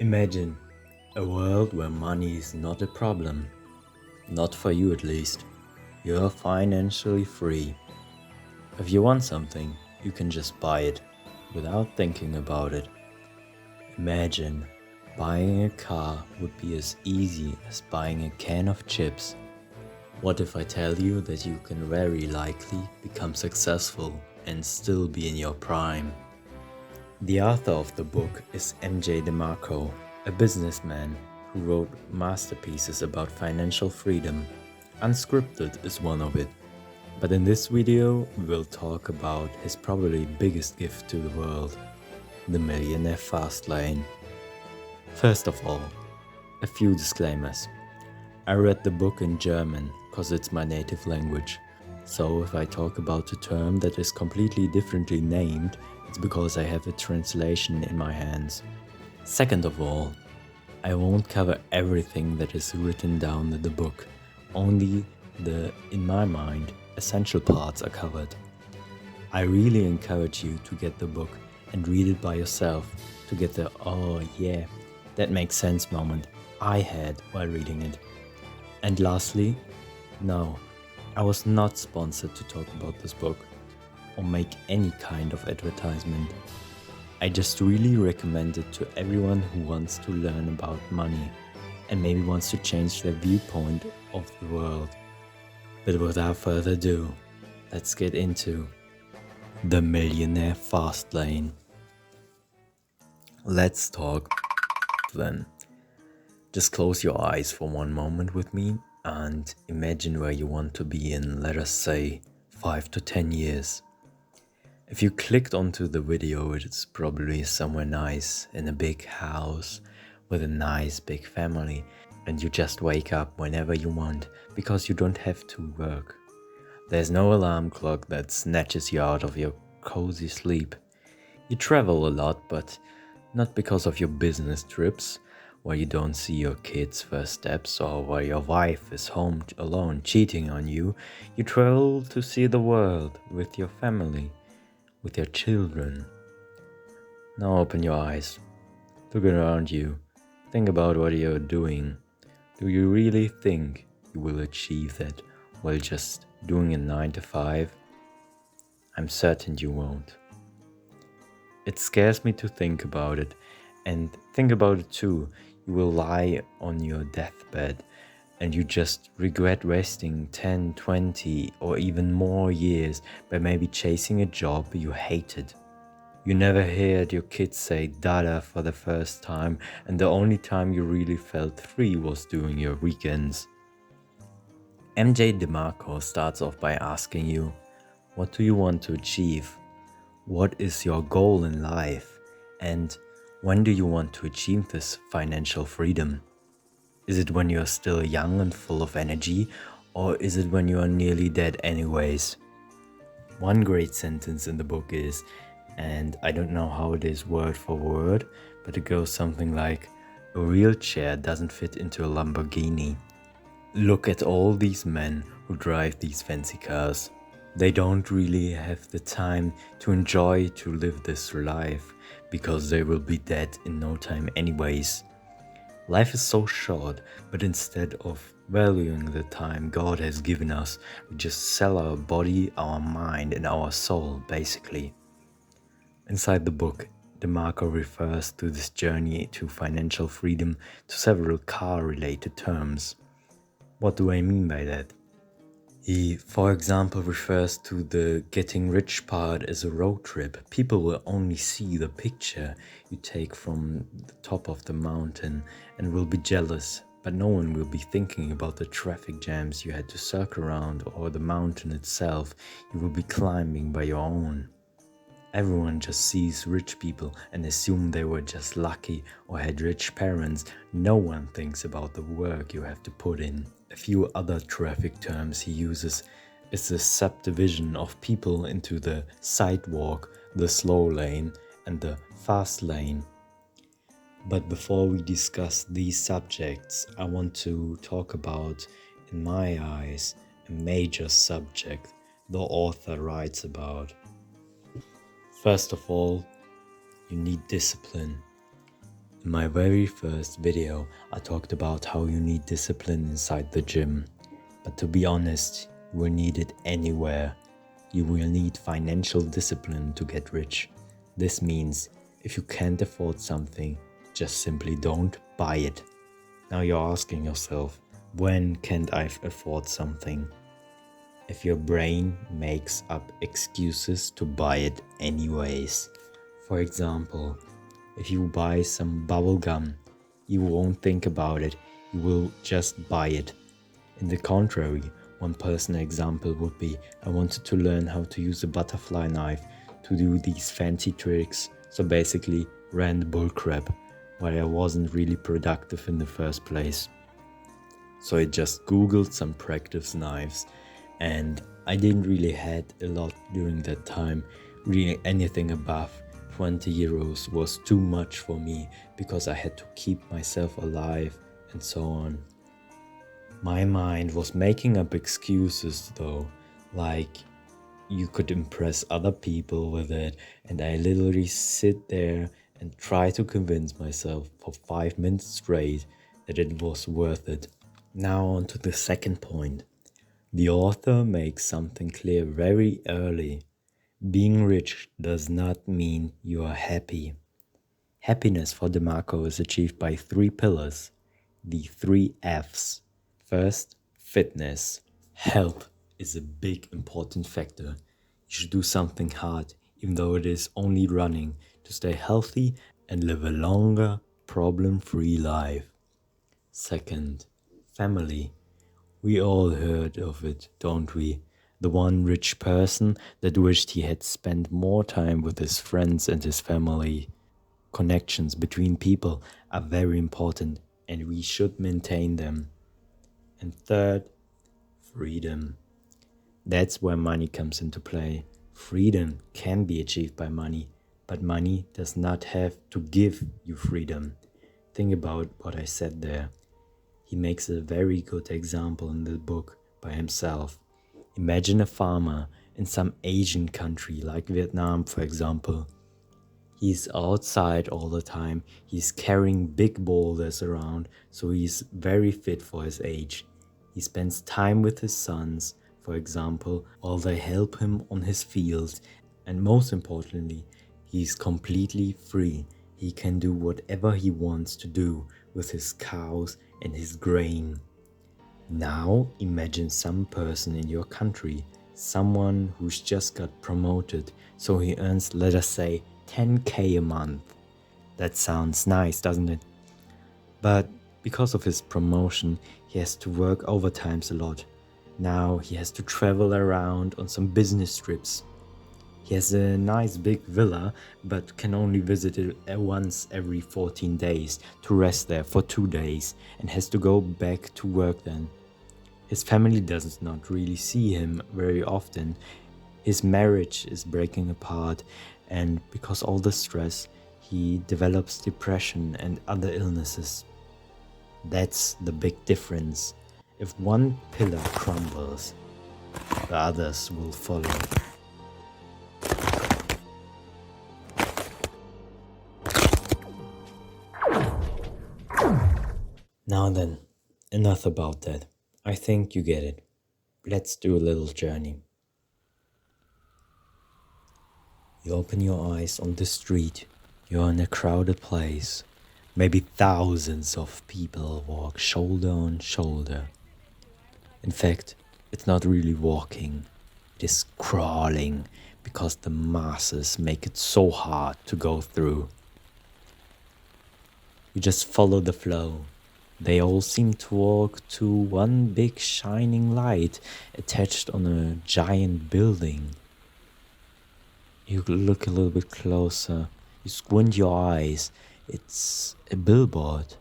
Imagine a world where money is not a problem. Not for you at least. You're financially free. If you want something, you can just buy it without thinking about it. Imagine buying a car would be as easy as buying a can of chips. What if I tell you that you can very likely become successful and still be in your prime? The author of the book is MJ DeMarco, a businessman who wrote masterpieces about financial freedom. Unscripted is one of it. But in this video, we'll talk about his probably biggest gift to the world, the millionaire fast lane. First of all, a few disclaimers. I read the book in German, cause it's my native language. So if I talk about a term that is completely differently named, it's because I have a translation in my hands. Second of all, I won't cover everything that is written down in the book. Only the, in my mind, essential parts are covered. I really encourage you to get the book and read it by yourself to get the "oh yeah, that makes sense" moment I had while reading it. And lastly, no, I was not sponsored to talk about this book or make any kind of advertisement. I just really recommend it to everyone who wants to learn about money and maybe wants to change their viewpoint of the world. But without further ado, let's get into the millionaire fast lane. Let's talk then. Just close your eyes for one moment with me and imagine where you want to be in, let us say, 5 to 10 years. If you clicked onto the video, it's probably somewhere nice, in a big house, with a nice big family, and you just wake up whenever you want, because you don't have to work. There's no alarm clock that snatches you out of your cozy sleep. You travel a lot, but not because of your business trips, where you don't see your kids' first steps or where your wife is home alone cheating on you. You travel to see the world with your family, with your children. Now open your eyes. Look around you. Think about what you're doing. Do you really think you will achieve that while just doing a 9 to 5? I'm certain you won't. It scares me to think about it, and think about it too. You will lie on your deathbed and you just regret wasting 10, 20 or even more years by maybe chasing a job you hated. You never heard your kids say dada for the first time, and the only time you really felt free was during your weekends. MJ DeMarco starts off by asking you, what do you want to achieve? What is your goal in life? And when do you want to achieve this financial freedom? Is it when you're still young and full of energy, or is it when you are nearly dead anyways? One great sentence in the book is, and I don't know how it is word for word, but it goes something like, a wheelchair doesn't fit into a Lamborghini. Look at all these men who drive these fancy cars. They don't really have the time to enjoy to live this life because they will be dead in no time anyways. Life is so short, but instead of valuing the time God has given us, we just sell our body, our mind, and our soul, basically. Inside the book, DeMarco refers to this journey to financial freedom to several car-related terms. What do I mean by that? He, for example, refers to the getting rich part as a road trip. People will only see the picture you take from the top of the mountain and will be jealous, but no one will be thinking about the traffic jams you had to circle around or the mountain itself you will be climbing by your own. Everyone just sees rich people and assume they were just lucky or had rich parents. No one thinks about the work you have to put in. A few other traffic terms he uses is the subdivision of people into the sidewalk, the slow lane, and the fast lane. But before we discuss these subjects, I want to talk about, in my eyes, a major subject the author writes about. First of all, you need discipline. In my very first video, I talked about how you need discipline inside the gym. But to be honest, you will need it anywhere. You will need financial discipline to get rich. This means if you can't afford something, just simply don't buy it. Now you're asking yourself, when can't I afford something? If your brain makes up excuses to buy it anyways. For example, if you buy some bubble gum, you won't think about it, you will just buy it. In the contrary, one personal example would be, I wanted to learn how to use a butterfly knife to do these fancy tricks, so basically ran the bullcrap, while I wasn't really productive in the first place. So I just googled some practice knives, and I didn't really had a lot during that time. Really anything above 20 euros was too much for me because I had to keep myself alive and so on. My mind was making up excuses though, like you could impress other people with it, and I literally sit there and try to convince myself for 5 minutes straight that it was worth it. Now on to the second point. The author makes something clear very early. Being rich does not mean you are happy. Happiness for DeMarco is achieved by 3 pillars, the 3 F's. First, fitness. Health is a big important factor. You should do something hard, even though it is only running, to stay healthy and live a longer, problem-free life. Second, family. We all heard of it, don't we? The one rich person that wished he had spent more time with his friends and his family. Connections between people are very important and we should maintain them. And third, freedom. That's where money comes into play. Freedom can be achieved by money, but money does not have to give you freedom. Think about what I said there. He makes a very good example in the book by himself. Imagine a farmer in some Asian country like Vietnam, for example. He's outside all the time, he's carrying big boulders around, so he's very fit for his age. He spends time with his sons, for example, while they help him on his fields, and most importantly, he's completely free. He can do whatever he wants to do with his cows and his grain. Now imagine some person in your country, someone who's just got promoted, so he earns, let us say, 10k a month. That sounds nice, doesn't it? But because of his promotion, he has to work overtimes a lot. Now he has to travel around on some business trips. He has a nice big villa, but can only visit it once every 14 days to rest there for 2 days and has to go back to work then. His family does not really see him very often. His marriage is breaking apart, and because all the stress, he develops depression and other illnesses. That's the big difference. If one pillar crumbles, the others will follow. Now then, enough about that. I think you get it. Let's do a little journey. You open your eyes on the street. You're in a crowded place. Maybe thousands of people walk shoulder on shoulder. In fact, it's not really walking. It is crawling because the masses make it so hard to go through. You just follow the flow. They all seem to walk to one big shining light attached on a giant building. You look a little bit closer. You squint your eyes. It's a billboard.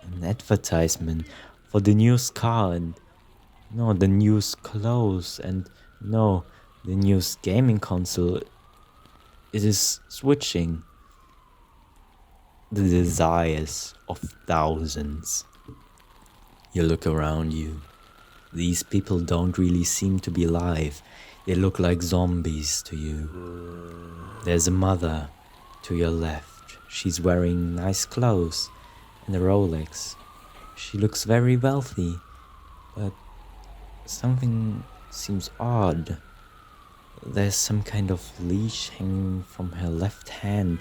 An advertisement for the newest car and the newest clothes and the newest gaming console. It is switching the desires of thousands. You look around you. These people don't really seem to be alive. They look like zombies to you. There's a mother to your left. She's wearing nice clothes and a Rolex. She looks very wealthy, but something seems odd. There's some kind of leash hanging from her left hand.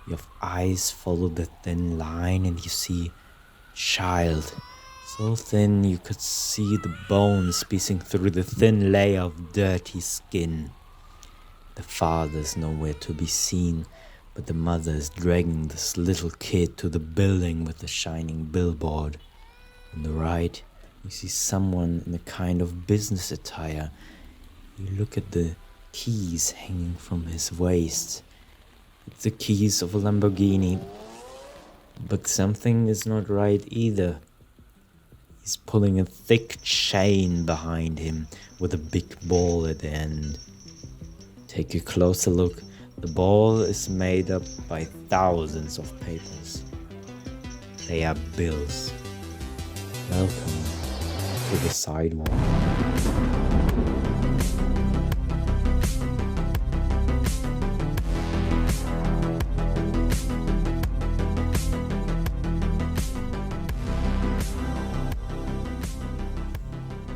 Your eyes follow the thin line and you see child. So thin you could see the bones piercing through the thin layer of dirty skin. The father's nowhere to be seen, but the mother is dragging this little kid to the building with the shining billboard. On the right, you see someone in a kind of business attire. You look at the keys hanging from his waist. It's the keys of a Lamborghini. But something is not right either. He's pulling a thick chain behind him with a big ball at the end. Take a closer look. The ball is made up by thousands of papers. They are bills. Welcome to the sidewalk.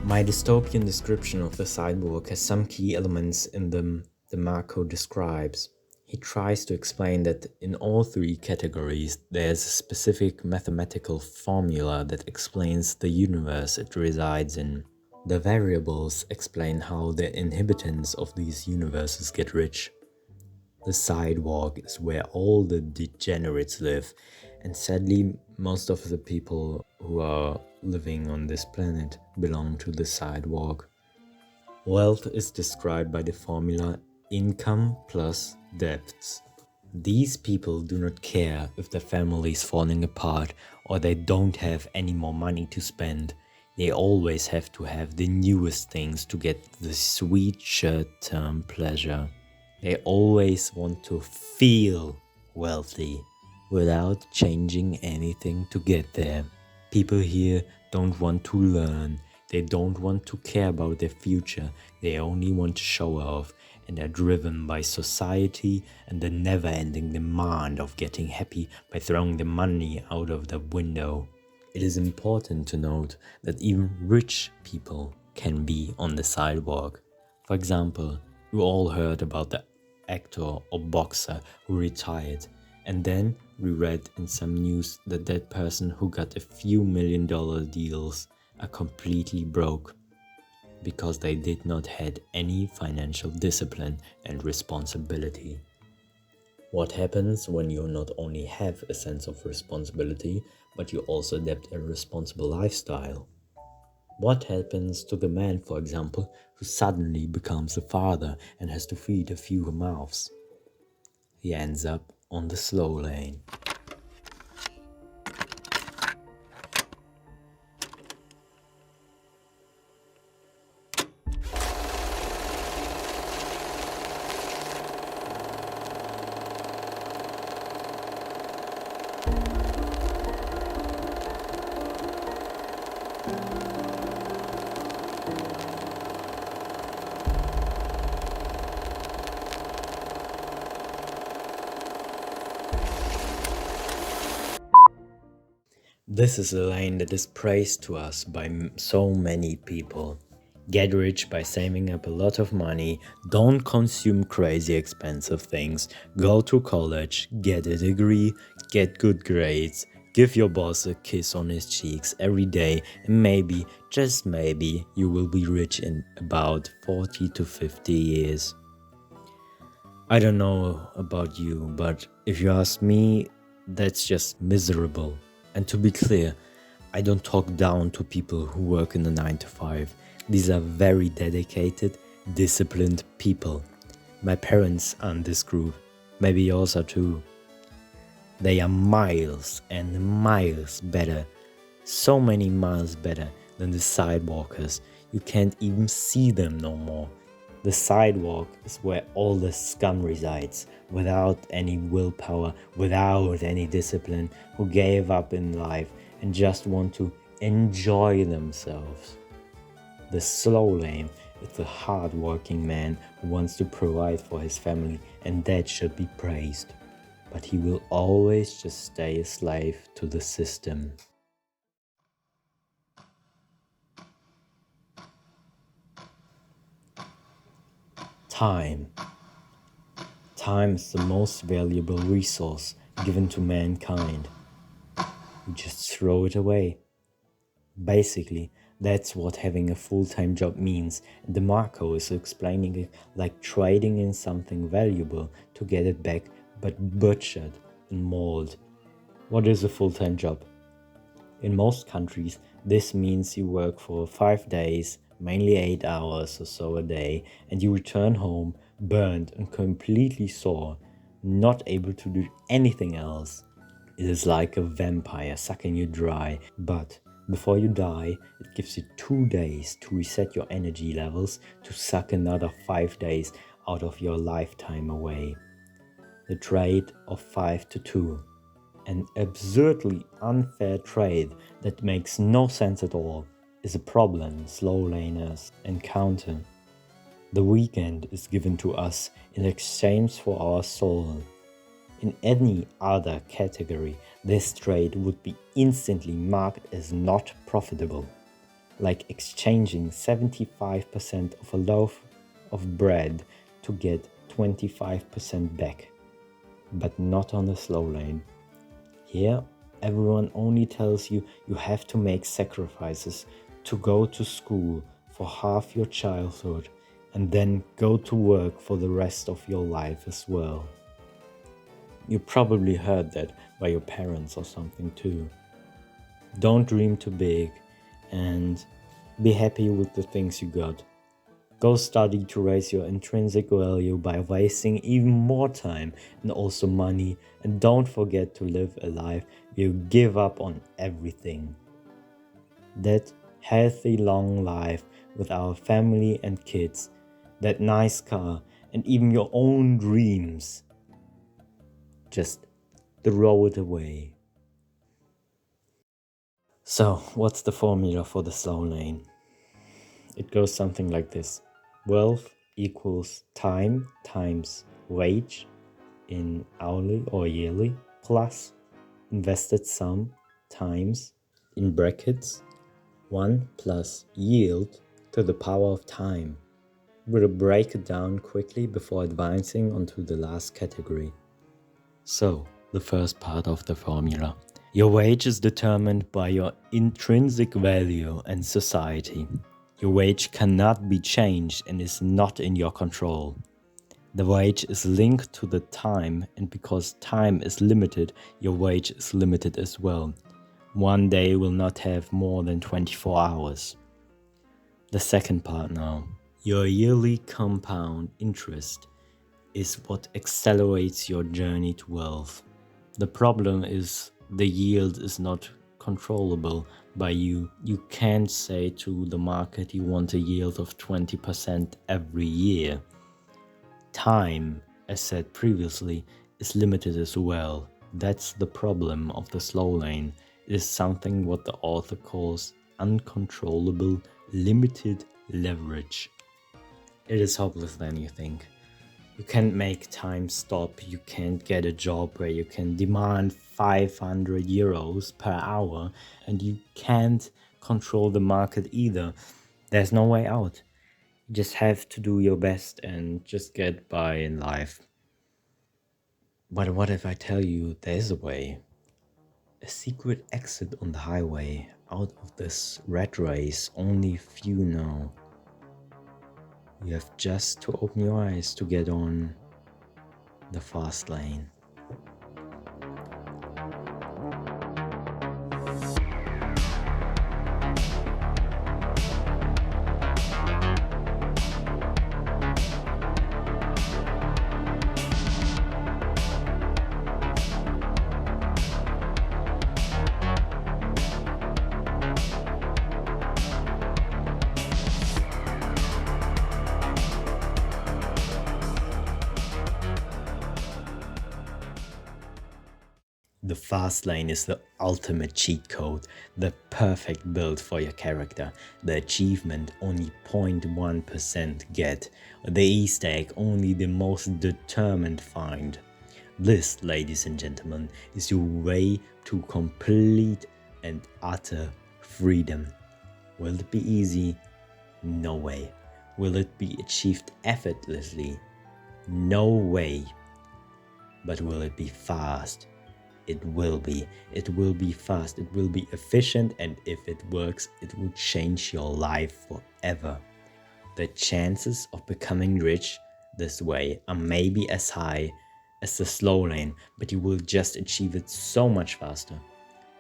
My dystopian description of the sidewalk has some key elements in them the Marco describes. He tries to explain that in all three categories there's a specific mathematical formula that explains the universe it resides in. The variables explain how the inhabitants of these universes get rich. The sidewalk is where all the degenerates live, and sadly most of the people who are living on this planet belong to the sidewalk. Wealth is described by the formula income plus debts. These people do not care if their family is falling apart or they don't have any more money to spend. They always have to have the newest things to get the sweet short-term pleasure. They always want to feel wealthy without changing anything to get there. People here don't want to learn. They don't want to care about their future. They only want to show off, and are driven by society and the never-ending demand of getting happy by throwing the money out of the window. It is important to note that even rich people can be on the sidewalk. For example, you all heard about the actor or boxer who retired, and then we read in some news that that person who got a few $1 million deals are completely broke because they did not had any financial discipline and responsibility. What happens when you not only have a sense of responsibility, but you also adapt a responsible lifestyle? What happens to the man, for example, who suddenly becomes a father and has to feed a few mouths? He ends up on the slow lane. This is a lane that is praised to us by so many people. Get rich by saving up a lot of money, don't consume crazy expensive things, go to college, get a degree, get good grades, give your boss a kiss on his cheeks every day, and maybe, just maybe, you will be rich in about 40 to 50 years. I don't know about you, but if you ask me, that's just miserable. And to be clear, I don't talk down to people who work in the 9 to 5. These are very dedicated, disciplined people. My parents are in this group. Maybe yours are too. They are miles and miles better. So many miles better than the sidewalkers. You can't even see them no more. The sidewalk is where all the scum resides, without any willpower, without any discipline, who gave up in life and just want to enjoy themselves. The slow lane is the hard-working man who wants to provide for his family, and that should be praised. but he will always just stay a slave to the system. Time. Time is the most valuable resource given to mankind. You just throw it away. Basically, that's what having a full-time job means. And DeMarco is explaining it like trading in something valuable to get it back, but butchered and mauled. What is a full-time job? In most countries, this means you work for 5 days, mainly 8 hours or so a day, and you return home burned and completely sore, not able to do anything else. It is like a vampire sucking you dry, but before you die, it gives you 2 days to reset your energy levels to suck another 5 days out of your lifetime away. The trade of 5 to 2. An absurdly unfair trade that makes no sense at all is a problem slow laners encounter. The weekend is given to us in exchange for our soul. In any other category, this trade would be instantly marked as not profitable, like exchanging 75% of a loaf of bread to get 25% back, but not on the slow lane. Here, everyone only tells you you have to make sacrifices to go to school for half your childhood and then go to work for the rest of your life as well. You probably heard that by your parents or something too. Don't dream too big and be happy with the things you got. Go study to raise your intrinsic value by wasting even more time and also money, and don't forget to live a life where you give up on everything. That healthy long life with our family and kids, that nice car, and even your own dreams. Just throw it away. So, what's the formula for the slow lane? It goes something like this. Wealth equals time times wage in hourly or yearly plus invested sum times, in brackets, 1 plus yield to the power of time. We'll break it down quickly before advancing onto the last category. So, the first part of the formula. Your wage is determined by your intrinsic value and society. Your wage cannot be changed and is not in your control. The wage is linked to the time, and because time is limited, your wage is limited as well. One day will not have more than 24 hours. The second part now. Your yearly compound interest is what accelerates your journey to wealth. The problem is the yield is not controllable by you. You can't say to the market you want a yield of 20% every year. Time, as said previously, is limited as well. That's the problem of the slow lane. It is something what the author calls uncontrollable limited leverage. It is hopeless than you think. You can't make time stop. You can't get a job where you can demand 500 euros per hour, and you can't control the market either. There's no way out. You just have to do your best and just get by in life. But what if I tell you there's a way? A secret exit on the highway out of this rat race only few know. You have just to open your eyes to get on the fast lane. The fast lane is the ultimate cheat code, the perfect build for your character, the achievement only 0.1% get, the Easter egg only the most determined find. This, ladies and gentlemen, is your way to complete and utter freedom. Will it be easy? No way. Will it be achieved effortlessly? No way. But will it be fast? It will be. It will be fast. It will be efficient, and if it works, it will change your life forever. The chances of becoming rich this way are maybe as high as the slow lane, but you will just achieve it so much faster.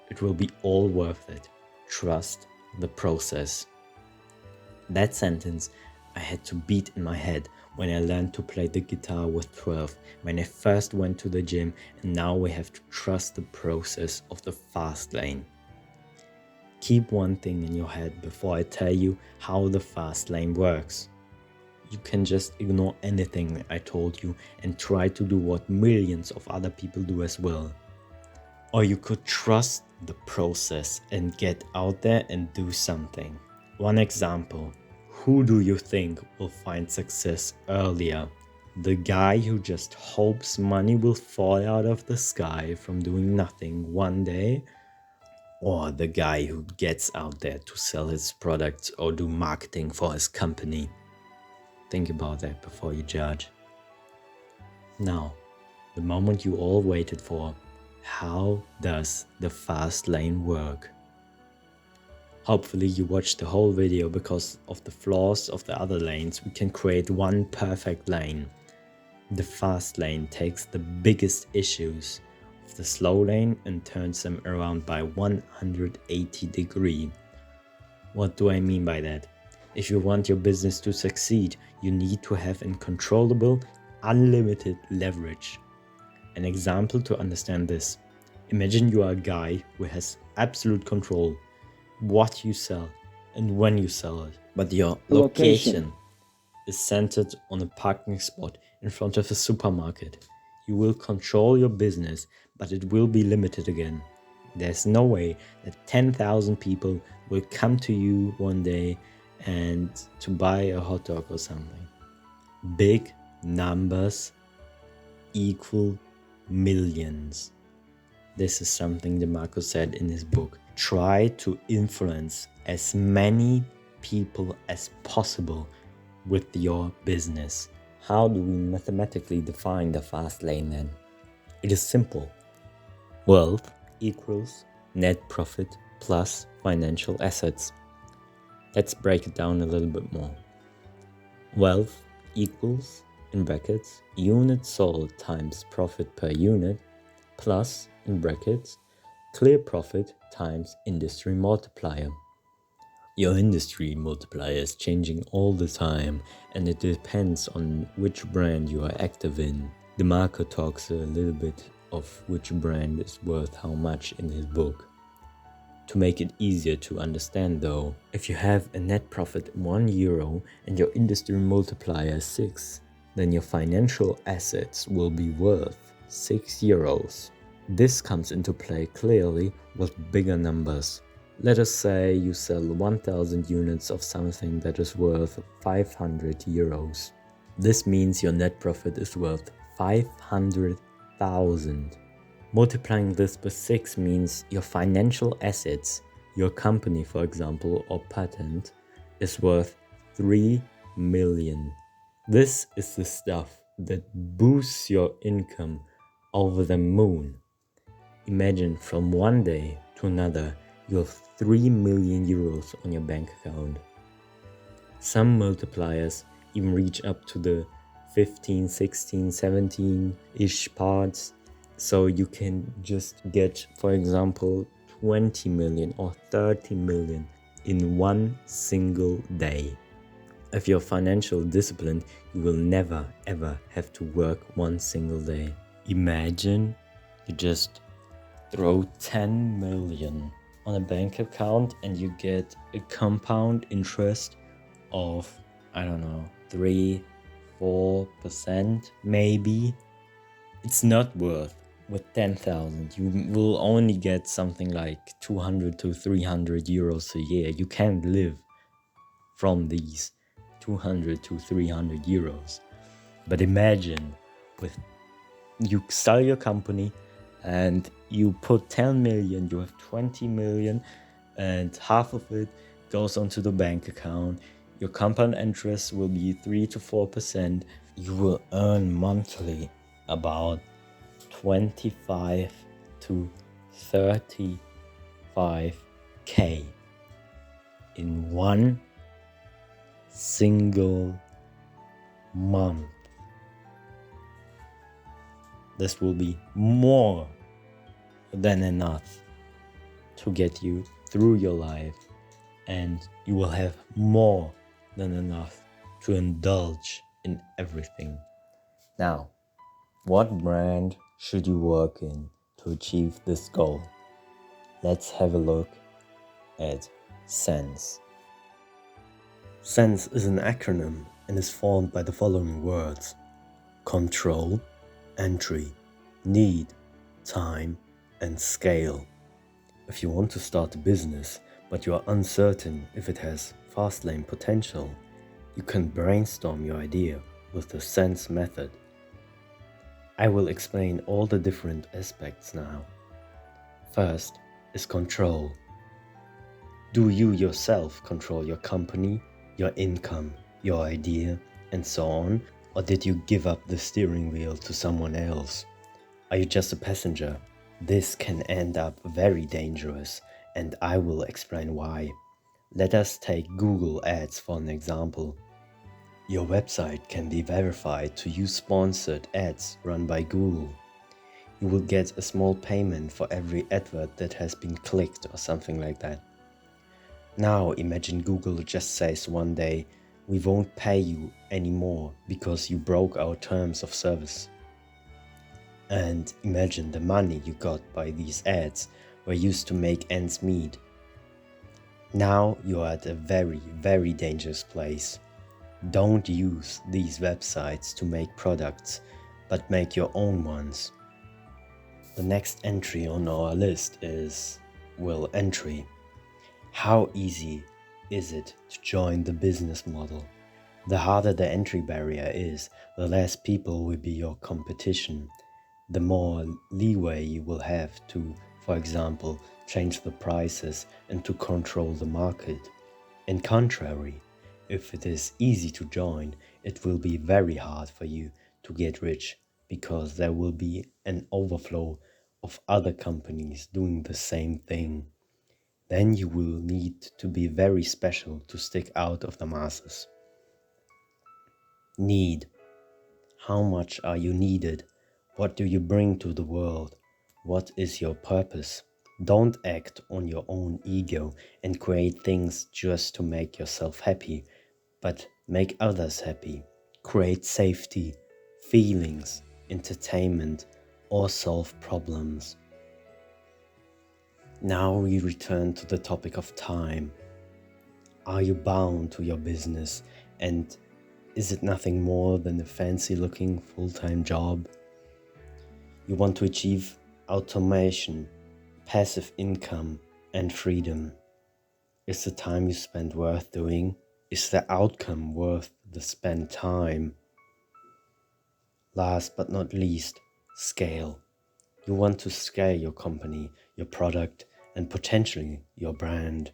It will be all worth it. Trust the process. That sentence I had to beat in my head when I learned to play the guitar with 12, when I first went to the gym, and now we have to trust the process of the fast lane. Keep one thing in your head before I tell you how the fast lane works. You can just ignore anything I told you and try to do what millions of other people do as well. Or you could trust the process and get out there and do something. One example, who do you think will find success earlier? The guy who just hopes money will fall out of the sky from doing nothing one day? Or the guy who gets out there to sell his products or do marketing for his company? Think about that before you judge. Now, the moment you all waited for, how does the fast lane work? Hopefully you watched the whole video. Because of the flaws of the other lanes, we can create one perfect lane. The fast lane takes the biggest issues of the slow lane and turns them around by 180 degrees. What do I mean by that? If you want your business to succeed, you need to have uncontrollable, unlimited leverage. An example to understand this. Imagine you are a guy who has absolute control what you sell and when you sell it. But your location is centered on a parking spot in front of a supermarket. You will control your business, but it will be limited again. There's no way that 10,000 people will come to you one day and to buy a hot dog or something. Big numbers equal millions. This is something DeMarco said in his book. Try to influence as many people as possible with your business. How do we mathematically define the fast lane then? It is simple. Wealth equals net profit plus financial assets. Let's break it down a little bit more. Wealth equals, in brackets, units sold times profit per unit plus, in brackets, clear profit times industry multiplier. Your industry multiplier is changing all the time, and it depends on which brand you are active in. DeMarco talks a little bit of which brand is worth how much in his book. To make it easier to understand though, if you have a net profit €1 and your industry multiplier is 6, then your financial assets will be worth €6. This comes into play clearly with bigger numbers. Let us say you sell 1,000 units of something that is worth €500. This means your net profit is worth 500,000. Multiplying this by 6 means your financial assets, your company for example, or patent, is worth 3 million. This is the stuff that boosts your income over the moon. Imagine from one day to another, you have €3 million on your bank account. Some multipliers even reach up to the 15, 16, 17-ish parts. So you can just get, for example, 20 million or 30 million in one single day. If you're financial disciplined, you will never ever have to work one single day. Imagine you just throw 10 million on a bank account and you get a compound interest of, 3-4% maybe. It's not worth. With 10,000, you will only get something like 200 to 300 euros a year. You can't live from these 200 to 300 euros. But imagine with You sell your company and you put 10 million, you have 20 million, and half of it goes onto the bank account. Your compound interest will be 3 to 4%. You will earn monthly about 25 to 35K in one single month. This will be more than enough to get you through your life, and you will have more than enough to indulge in everything. Now, what brand should you work in to achieve this goal? Let's have a look at SENSE. SENSE is an acronym and is formed by the following words: control, entry, need, time, and scale. If you want to start a business, but you are uncertain if it has fast lane potential, you can brainstorm your idea with the SENSE method. I will explain all the different aspects now. First is control. Do you yourself control your company, your income, your idea, and so on? Or did you give up the steering wheel to someone else? Are you just a passenger? This can end up very dangerous, and I will explain why. Let us take Google Ads for an example. Your website can be verified to use sponsored ads run by Google. You will get a small payment for every advert that has been clicked or something like that. Now imagine Google just says one day, "We won't pay you anymore because you broke our terms of service." And imagine the money you got by these ads were used to make ends meet. Now you are at a very, very dangerous place. Don't use these websites to make products, but make your own ones. The next entry on our list is will entry. How easy is it to join the business model? The harder the entry barrier is, the less people will be your competition. The more leeway you will have to, for example, change the prices and to control the market. In contrary, if it is easy to join, it will be very hard for you to get rich because there will be an overflow of other companies doing the same thing. Then you will need to be very special to stick out of the masses. Need. How much are you needed? What do you bring to the world? What is your purpose? Don't act on your own ego and create things just to make yourself happy, but make others happy. Create safety, feelings, entertainment, or solve problems. Now we return to the topic of time. Are you bound to your business, and is it nothing more than a fancy-looking full-time job? You want to achieve automation, passive income, and freedom. Is the time you spend worth doing? Is the outcome worth the spent time? Last but not least, scale. You want to scale your company, your product, and potentially your brand.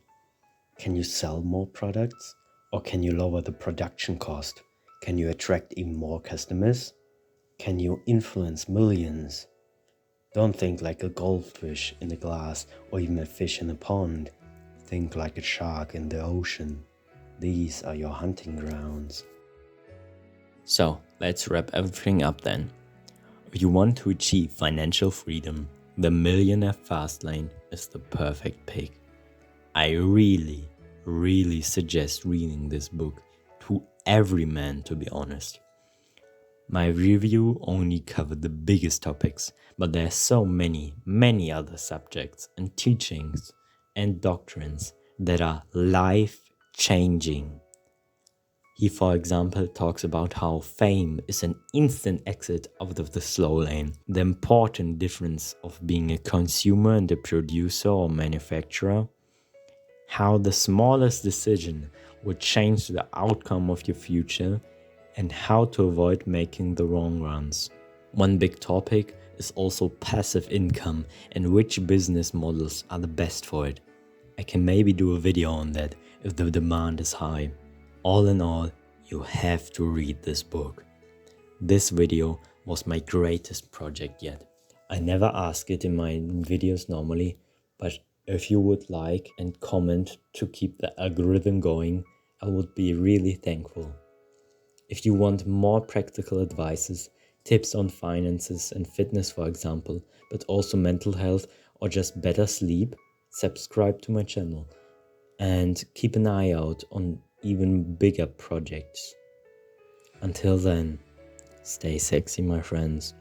Can you sell more products? Or can you lower the production cost? Can you attract even more customers? Can you influence millions? Don't think like a goldfish in a glass or even a fish in a pond. Think like a shark in the ocean. These are your hunting grounds. So, let's wrap everything up then. If you want to achieve financial freedom, the Millionaire Fast Lane is the perfect pick. I really suggest reading this book to every man, to be honest. My review only covered the biggest topics, but there are so many other subjects and teachings and doctrines that are life-changing. He, for example, talks about how fame is an instant exit out of the slow lane, the important difference of being a consumer and a producer or manufacturer, how the smallest decision would change the outcome of your future, and how to avoid making the wrong runs. One big topic is also passive income and which business models are the best for it. I can maybe do a video on that if the demand is high. All in all, you have to read this book. This video was my greatest project yet. I never ask it in my videos normally, but if you would like and comment to keep the algorithm going, I would be really thankful. If you want more practical advices, tips on finances and fitness, for example, but also mental health or just better sleep, subscribe to my channel and keep an eye out on even bigger projects. Until then, stay sexy, my friends.